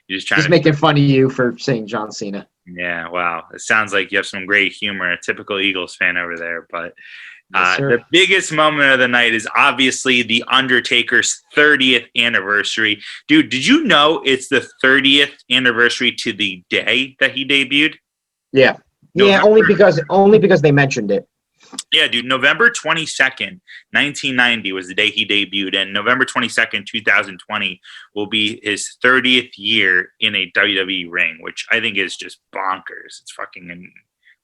You're just trying just making fun of you for saying John Cena. Yeah, wow. It sounds like you have some great humor. A typical Eagles fan over there, but. Yes, The biggest moment of the night is obviously the Undertaker's 30th anniversary. Dude, did you know it's the 30th anniversary to the day that he debuted? Yeah. Yeah, only because they mentioned it. Yeah, dude, November 22nd, 1990 was the day he debuted, and November 22nd, 2020 will be his 30th year in a WWE ring, which I think is just bonkers. It's fucking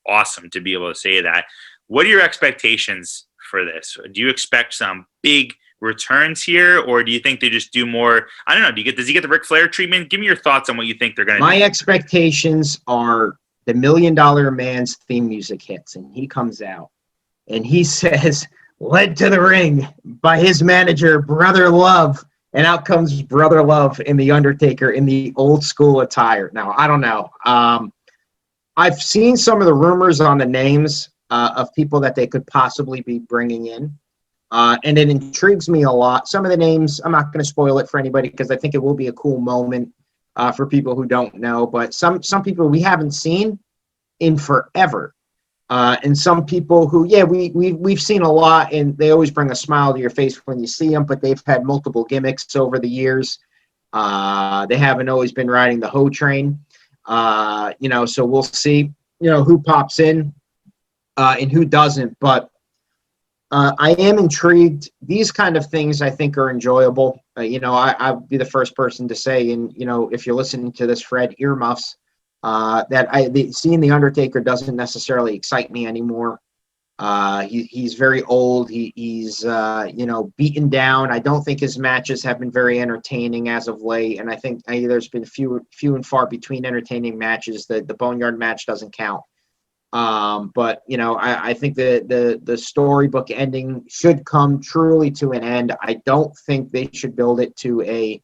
awesome to be able to say that. What are your expectations for this? Do you expect some big returns here, or do you think they just do more? I don't know. Does he get the Ric Flair treatment? Give me your thoughts on what you think they're going to do. My expectations are the $1 Million Man's theme music hits, and he comes out, and he says, "Led to the ring by his manager, Brother Love," and out comes Brother Love in the Undertaker in the old school attire. Now, I don't know. I've seen some of the rumors on the names of people that they could possibly be bringing in. And it intrigues me a lot. Some of the names, I'm not going to spoil it for anybody because I think it will be a cool moment for people who don't know. But some people we haven't seen in forever. And some people who, we've seen a lot, and they always bring a smile to your face when you see them, but they've had multiple gimmicks over the years. They haven't always been riding the Ho train. So we'll see, who pops in. And who doesn't, but I am intrigued. These kind of things I think are enjoyable. I'll be the first person to say, and if you're listening to this, Fred, earmuffs, that seeing the Undertaker doesn't necessarily excite me anymore. He's very old. He's beaten down. I don't think his matches have been very entertaining as of late, and I think there's been few and far between entertaining matches. The Boneyard match doesn't count. But I think the storybook ending should come truly to an end. I don't think they should build it to a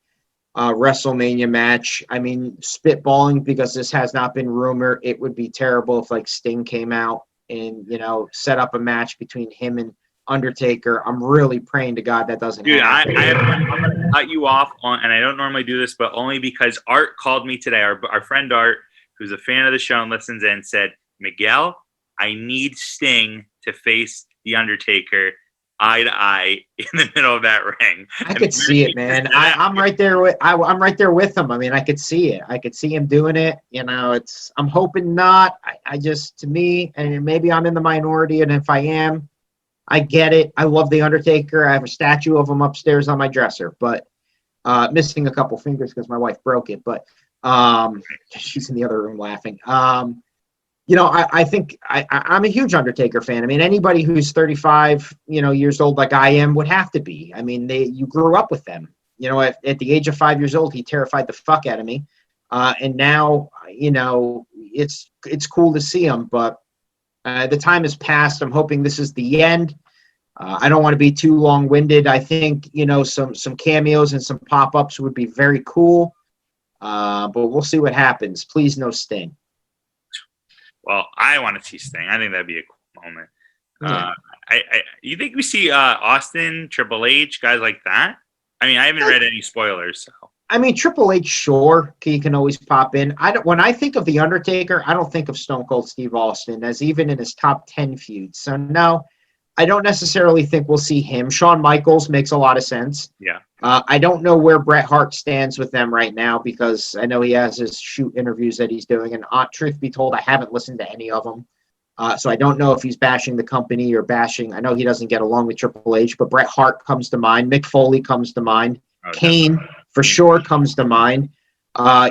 WrestleMania match. I mean, spitballing, because this has not been rumored, it would be terrible if like Sting came out and set up a match between him and Undertaker. I'm really praying to God that doesn't happen. I'm going to cut you off on, and I don't normally do this, but only because Art called me today. Our friend Art, who's a fan of the show and listens in, said, "Miguel, I need Sting to face the Undertaker eye to eye in the middle of that ring." I could see it, man. I'm right there with I'm right there with him. I mean, I could see it. I could see him doing it. I'm hoping not. I just, to me, and maybe I'm in the minority, and if I am, I get it. I love the Undertaker. I have a statue of him upstairs on my dresser, but missing a couple fingers because my wife broke it. But she's in the other room laughing. I think I'm a huge Undertaker fan. I mean, anybody who's 35, years old like I am would have to be. I mean, you grew up with them. At the age of 5 years old, he terrified the fuck out of me. And now, it's cool to see him. But the time has passed. I'm hoping this is the end. I don't want to be too long-winded. I think, some cameos and some pop-ups would be very cool. But we'll see what happens. Please, no Sting. Well, I want to see Sting. I think that'd be a cool moment. Yeah. You think we see Austin, Triple H, guys like that? I mean, I haven't read any spoilers, so. I mean, Triple H, sure, he can always pop in. When I think of The Undertaker, I don't think of Stone Cold Steve Austin as even in his top 10 feuds. So, no, I don't necessarily think we'll see him. Shawn Michaels makes a lot of sense. Yeah. I don't know where Bret Hart stands with them right now because I know he has his shoot interviews that he's doing. And truth be told, I haven't listened to any of them. So I don't know if he's bashing the company or bashing. I know he doesn't get along with Triple H, but Bret Hart comes to mind. Mick Foley comes to mind. Kane, for sure, comes to mind.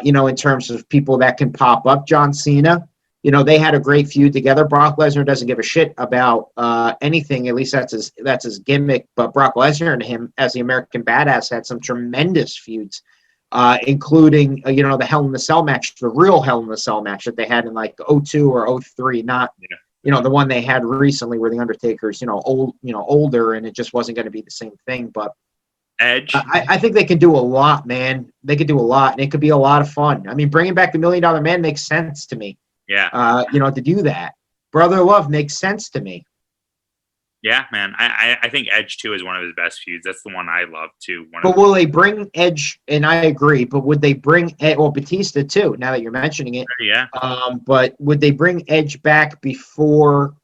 In terms of people that can pop up. John Cena, they had a great feud together. Brock Lesnar doesn't give a shit about anything. At least that's his gimmick. But Brock Lesnar and him, as the American Badass, had some tremendous feuds, including the Hell in the Cell match, the real Hell in the Cell match that they had in like 02 or 03, not the one they had recently where the Undertaker's older and it just wasn't going to be the same thing. But Edge. I think they can do a lot, man. They could do a lot, and it could be a lot of fun. I mean, bringing back the $1 Million Man makes sense to me. Yeah. To do that. Brother Love makes sense to me. Yeah, man. I think Edge, too, is one of his best feuds. That's the one I love, too. But will they bring Edge, and I agree, but would they bring Batista, too, now that you're mentioning it? Yeah. But would they bring Edge back before,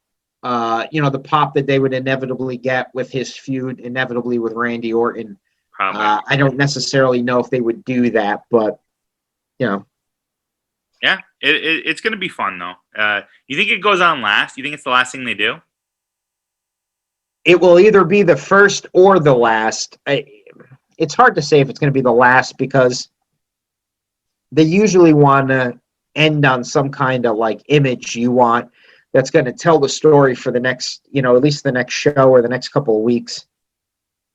the pop that they would inevitably get with his feud, inevitably with Randy Orton? Probably. I don't necessarily know if they would do that, but, Yeah, it's going to be fun, though. You think it goes on last? You think it's the last thing they do? It will either be the first or the last. It's hard to say if it's going to be the last because they usually want to end on some kind of like image you want that's going to tell the story for the next, at least the next show or the next couple of weeks.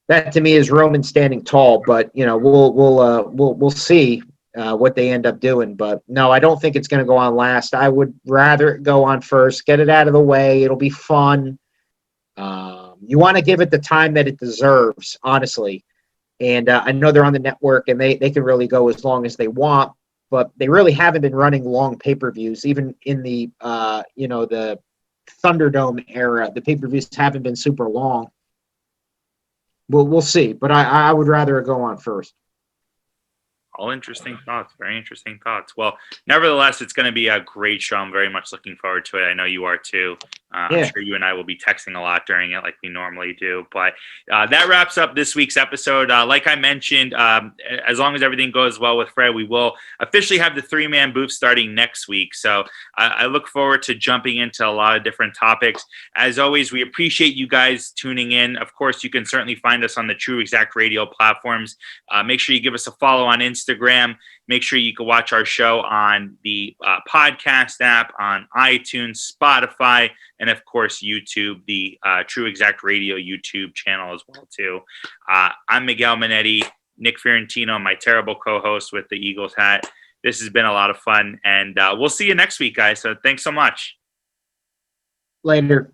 That to me is Roman standing tall, but we'll see what they end up doing. But no, I don't think it's going to go on last. I would rather it go on first, get it out of the way. It'll be fun. You want to give it the time that it deserves, honestly. And I know they're on the network and they can really go as long as they want, but they really haven't been running long pay-per-views. Even in the, the Thunderdome era, the pay-per-views haven't been super long. We'll see, but I would rather it go on first. All interesting thoughts. Very interesting thoughts. Well, nevertheless, it's going to be a great show. I'm very much looking forward to it. I know you are too. I'm sure you and I will be texting a lot during it like we normally do. But that wraps up this week's episode. Like I mentioned, as long as everything goes well with Fred, we will officially have the 3-man booth starting next week. So I look forward to jumping into a lot of different topics. As always, we appreciate you guys tuning in. Of course, you can certainly find us on the True Exact Radio platforms. Make sure you give us a follow on Instagram. Make sure you can watch our show on the podcast app, on iTunes, Spotify, and of course YouTube, the True Exact Radio YouTube channel as well too. I'm Miguel Minetti, Nick Fiorentino, my terrible co-host with the Eagles hat. This has been a lot of fun, and we'll see you next week, guys. So thanks so much. Later.